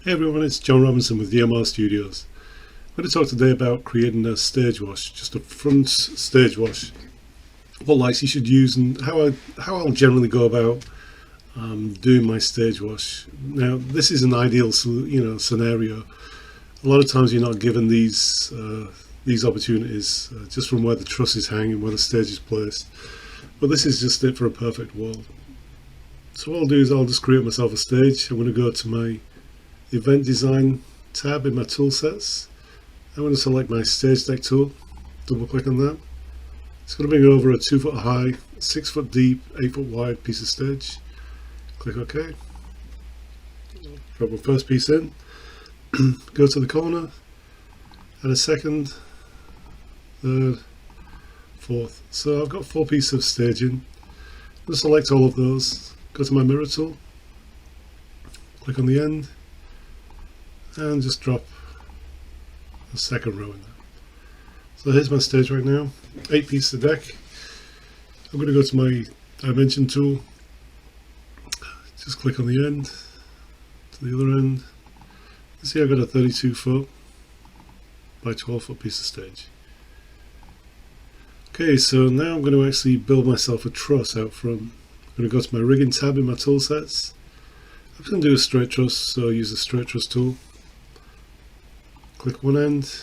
Hey everyone, it's John Robinson with DMR Studios. I'm going to talk today about creating a stage wash, just a front stage wash. What lights you should use and how I'll generally go about doing my stage wash. Now, this is an ideal scenario. A lot of times you're not given these opportunities just from where the truss is hanging, where the stage is placed. But this is just it for a perfect world. So what I'll do is I'll just create myself a stage. I'm going to go to my Event Design tab in my tool sets. I'm going to select my stage deck tool, double click on that. It's going to bring over a 2 foot high, 6 foot deep, 8 foot wide piece of stage. Click OK. Drop my first piece in, go to the corner, add a second, third, fourth. So I've got 4 pieces of staging. I'm going to select all of those, go to my mirror tool, click on the end, and just drop a second row in there. So here's my stage right now, 8 pieces of deck. I'm going to go to my dimension tool, just click on the end, to the other end. You see I've got a 32 foot by 12 foot piece of stage. Okay, so now I'm going to actually build myself a truss out front. I'm going to go to my rigging tab in my tool sets. I'm just going to do a straight truss, so I use the straight truss tool. Click one end,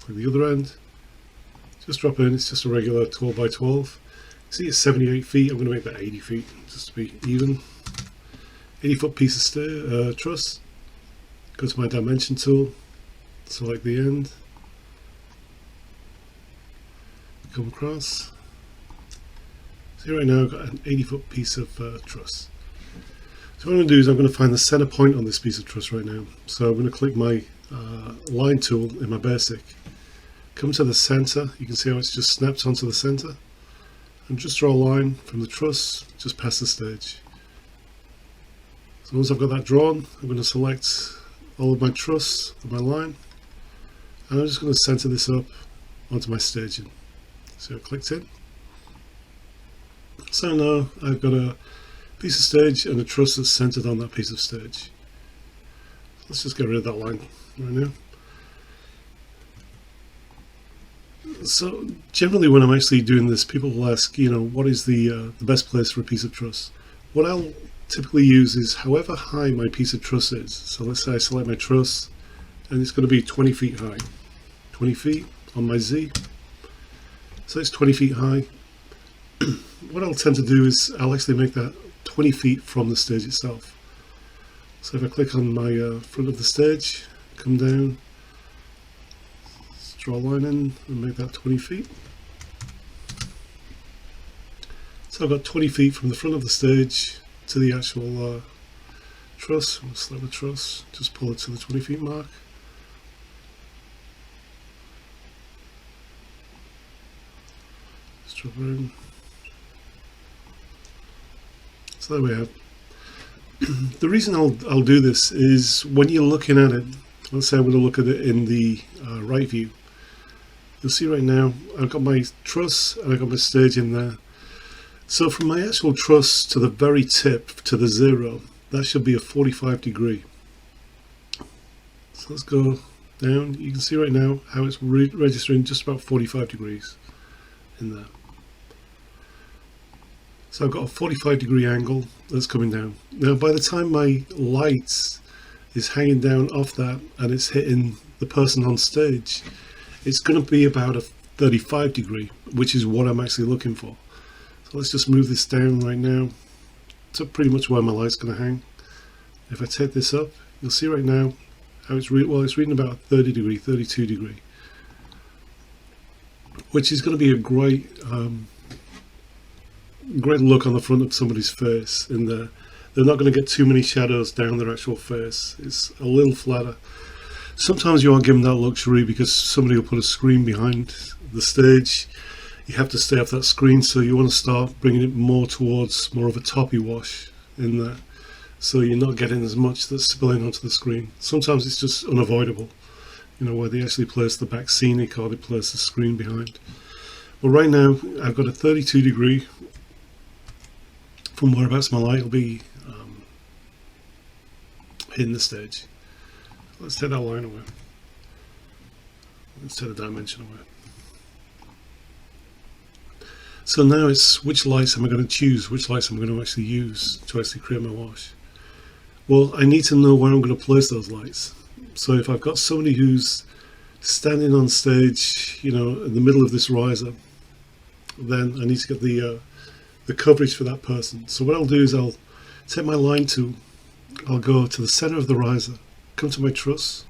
click the other end, just drop in. It's just a regular 12 by 12. See, it's 78 feet. I'm going to make that 80 feet just to be even. 80 foot piece of truss. Go to my dimension tool, select the end, come across. See, right now I've got an 80 foot piece of truss. So what I'm going to do is I'm going to find the center point on this piece of truss right now. So I'm going to click my line tool in my basic, come to the center. You can see how it's just snapped onto the center, and just draw a line from the truss just past the stage. So once I've got that drawn, I'm going to select all of my truss and my line, and I'm just going to center this up onto my staging. So I clicked in. So now I've got a piece of stage and a truss that's centered on that piece of stage. Let's just get rid of that line right now. So generally when I'm actually doing this, people will ask, what is the best place for a piece of truss? What I'll typically use is however high my piece of truss is. So let's say I select my truss and it's going to be 20 feet high. 20 feet on my Z. So it's 20 feet high. What I'll tend to do is I'll actually make that 20 feet from the stage itself. So if I click on my front of the stage, come down, draw a line in and make that 20 feet. So I've got 20 feet from the front of the stage to the actual truss. We'll select the truss, just pull it to the 20 feet mark. Just drop it in. So there we have. The reason I'll do this is when you're looking at it, let's say I'm going to look at it in the right view. You'll see right now I've got my truss and I've got my stage in there. So from my actual truss to the very tip, to the zero, that should be a 45 degree. So let's go down. You can see right now how it's registering just about 45 degrees in there. So I've got a 45 degree angle that's coming down. Now by the time my light is hanging down off that and it's hitting the person on stage, it's going to be about a 35 degree, which is what I'm actually looking for. So let's just move this down right now to pretty much where my light's going to hang. If I take this up, you'll see right now how it's it's reading about 30 degree, 32 degree, which is going to be a great look on the front of somebody's face in there. They're not going to get too many shadows down their actual face. It's a little flatter. Sometimes you aren't given that luxury because somebody will put a screen behind the stage. You have to stay off that screen, so you want to start bringing it more towards more of a toppy wash in there, so you're not getting as much that's spilling onto the screen. Sometimes it's just unavoidable, where they actually place the back scenic or they place the screen behind. But right now I've got a 32 degree from whereabouts my light will be hitting the stage. Let's take that line away. Let's take the dimension away. So now it's which lights am I going to choose, which lights am I going to actually use to actually create my wash. Well, I need to know where I'm going to place those lights. So if I've got somebody who's standing on stage, you know, in the middle of this riser, then I need to get the coverage for that person. So what I'll do is I'll take my line tool, I'll go to the center of the riser, come to my truss,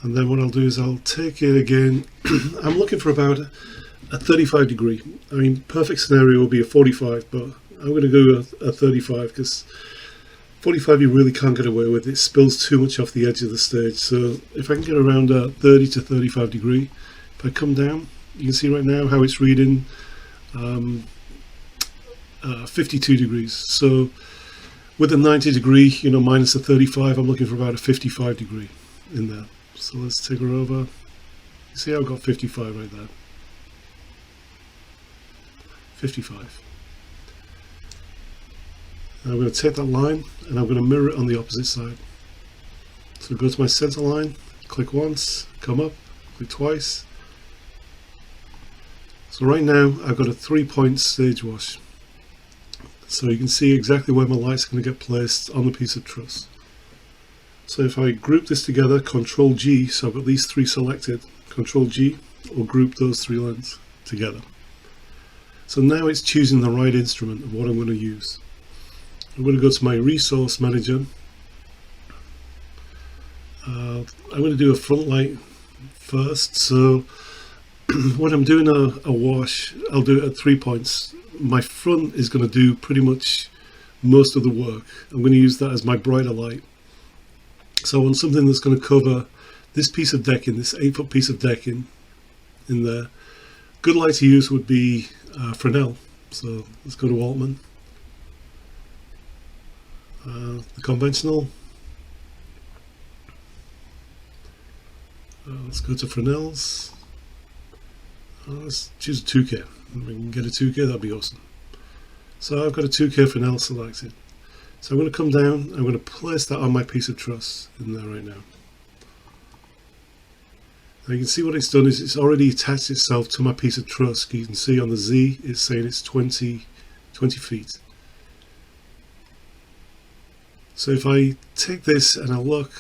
and then what I'll do is I'll take it again. I'm looking for about a 35 degree. I mean, perfect scenario will be a 45, but I'm going to go a 35 because 45 you really can't get away with. It spills too much off the edge of the stage. So if I can get around a 30 to 35 degree, if I come down, you can see right now how it's reading 52 degrees. So with a 90 degree, you know, minus a 35, I'm looking for about a 55 degree in there. So let's take her over. You see how I've got 55 right there. 55. And I'm going to take that line and I'm going to mirror it on the opposite side. So go to my center line, click once, come up, click twice. So right now I've got a 3-point stage wash. So you can see exactly where my light's going to get placed on the piece of truss. So if I group this together, Control G, so I've got these three selected, Control G, or group those three lines together. So now it's choosing the right instrument of what I'm going to use. I'm going to go to my resource manager. I'm going to do a front light first. So when I'm doing a wash, I'll do it at 3 points. My front is going to do pretty much most of the work. I'm going to use that as my brighter light. So I want something that's going to cover this piece of decking, this 8-foot piece of decking in there. Good light to use would be Fresnel. So let's go to Altman. The conventional. Let's go to Fresnel's. Let's choose a 2K. If we can get a 2K, that'd be awesome. So I've got a 2K Fresnel selected. So I'm going to come down, I'm going to place that on my piece of truss in there right now. Now you can see what it's done is it's already attached itself to my piece of truss. You can see on the Z it's saying it's 20 feet. So if I take this and I look,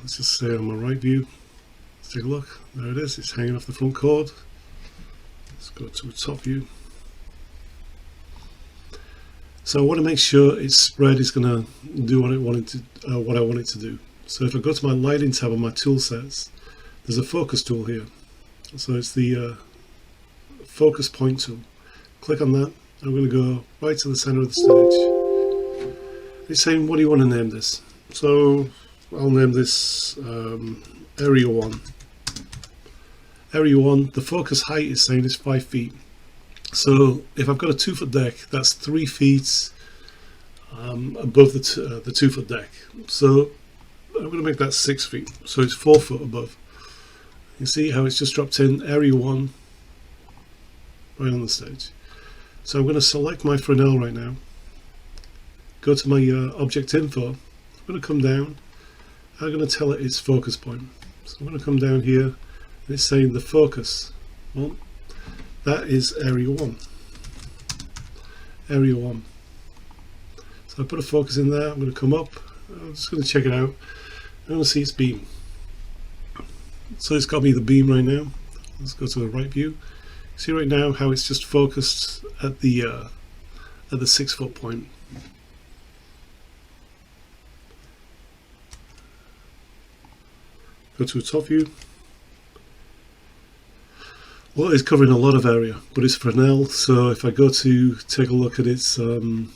let's just say on my right view, let's take a look, there it is, it's hanging off the front cord. Let's go to a top view. So I want to make sure its spread is going to do what I want it to do. So if I go to my lighting tab on my tool sets, there's a focus tool here. So it's the focus point tool. Click on that. I'm going to go right to the center of the stage. It's saying, what do you want to name this? So I'll name this Area 1. Area 1, the focus height is saying it's 5 feet. So if I've got a 2-foot deck, that's 3 feet above the 2-foot deck. So I'm going to make that 6 feet. So it's 4 foot above. You see how it's just dropped in Area 1 right on the stage. So I'm going to select my Fresnel right now. Go to my object info. I'm going to come down. I'm going to tell it its focus point. So I'm going to come down here and it's saying the focus. Well, that is Area 1. Area 1. So I put a focus in there. I'm going to come up. I'm just going to check it out. I'm going to see its beam. So it's got me the beam right now. Let's go to the right view. See right now how it's just focused at the 6-foot point. Go to a top view. Well, it's covering a lot of area, but it's Fresnel, so if I go to take a look at its beam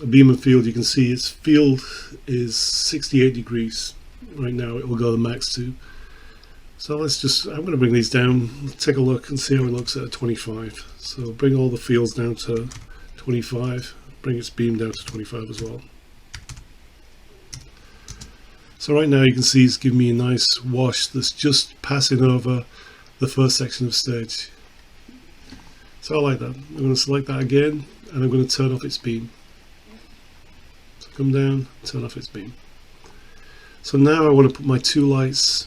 and field, you can see its field is 68 degrees. Right now it will go the max to. So I'm going to bring these down, take a look and see how it looks at 25. So bring all the fields down to 25, bring its beam down to 25 as well. So right now you can see it's giving me a nice wash that's just passing over the first section of stage. So I like that. I'm going to select that again and I'm going to turn off its beam. So come down, turn off its beam. So now I want to put my two lights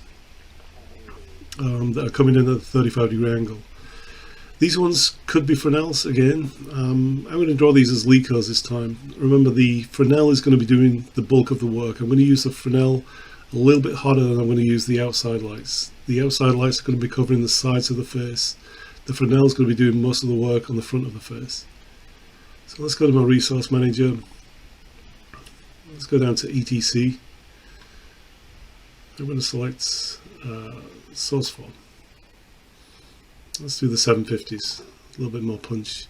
that are coming in at a 35-degree angle. These ones could be Fresnels again. I'm going to draw these as Licos this time. Remember, the Fresnel is going to be doing the bulk of the work. I'm going to use the Fresnel a little bit hotter than I'm going to use the outside lights. The outside lights are going to be covering the sides of the face. The Fresnel is going to be doing most of the work on the front of the face. So let's go to my resource manager. Let's go down to ETC. I'm going to select source form. Let's do the 750s, a little bit more punch.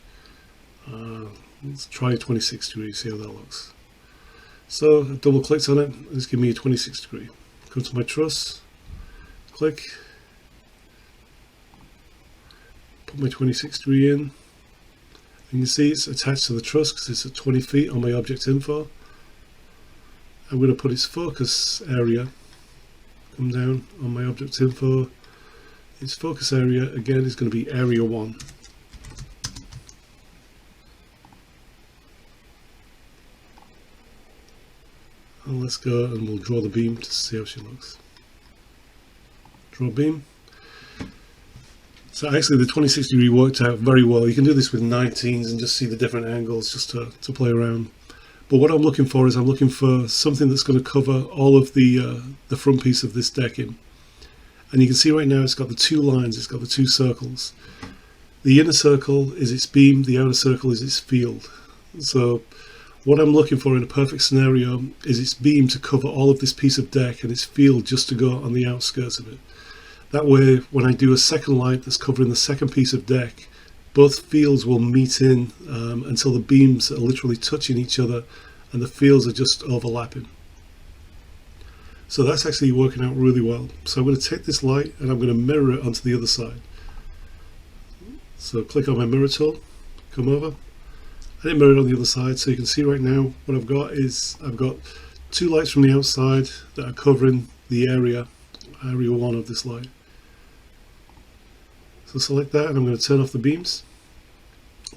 Let's try 26 degrees, see how that looks. So I double clicked on it, it's giving me a 26 degree. Come to my truss, click, put my 26 degree in. And you can see it's attached to the truss because it's at 20 feet on my object info. I'm going to put its focus area, come down on my object info. Its focus area again is going to be area 1. And let's go and we'll draw the beam to see how she looks. Draw beam. So actually the 26 degree worked out very well. You can do this with 19s and just see the different angles just to play around. But what I'm looking for is I'm looking for something that's going to cover all of the front piece of this decking. And you can see right now it's got the two lines, it's got the two circles. The inner circle is its beam, the outer circle is its field. So what I'm looking for in a perfect scenario is its beam to cover all of this piece of deck and its field just to go on the outskirts of it. That way, when I do a second light that's covering the second piece of deck, both fields will meet in until the beams are literally touching each other and the fields are just overlapping. So that's actually working out really well. So I'm going to take this light and I'm going to mirror it onto the other side. So click on my mirror tool, come over. I didn't mirror it on the other side, so you can see right now what I've got is I've got two lights from the outside that are covering the area 1 of this light. So select that and I'm going to turn off the beams.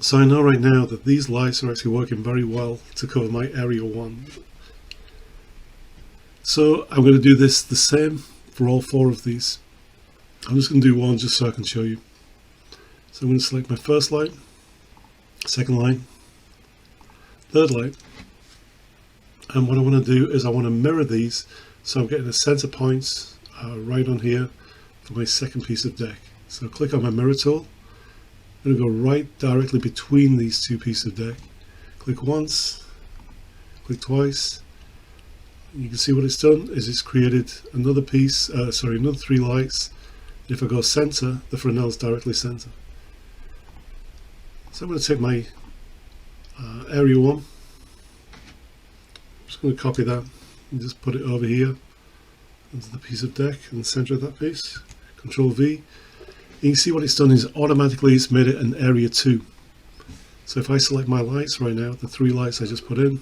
So I know right now that these lights are actually working very well to cover my area 1. So I'm going to do this the same for all 4 of these. I'm just going to do one just so I can show you. So I'm going to select my first light, second light, third light, and what I want to do is I want to mirror these so I'm getting a center point right on here for my second piece of deck. So click on my mirror tool. I'm going to go right directly between these two pieces of deck. Click once, click twice. You can see what it's done is it's created another piece, another 3 lights. If I go center, the Fresnel is directly center. So I'm going to take my area 1. I'm just going to copy that and just put it over here into the piece of deck in the center of that piece. Control V. You can see what it's done is automatically it's made it an area 2. So if I select my lights right now, the 3 lights I just put in,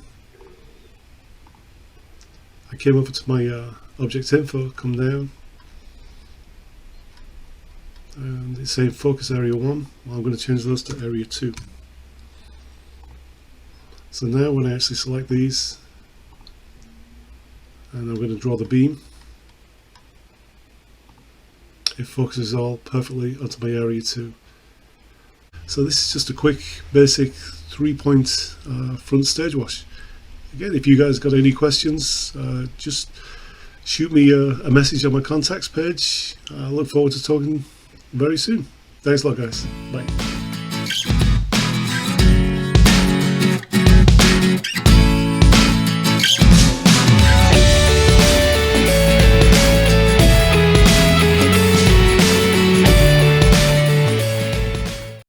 I came over to my object info, come down, and it's saying focus area 1. Well, I'm going to change those to area 2. So now when I actually select these, and I'm going to draw the beam, it focuses all perfectly onto my area 2. So this is just a quick basic 3-point front stage wash. Again, if you guys got any questions, just shoot me a message on my contacts page. I look forward to talking very soon. Thanks a lot, guys. Bye.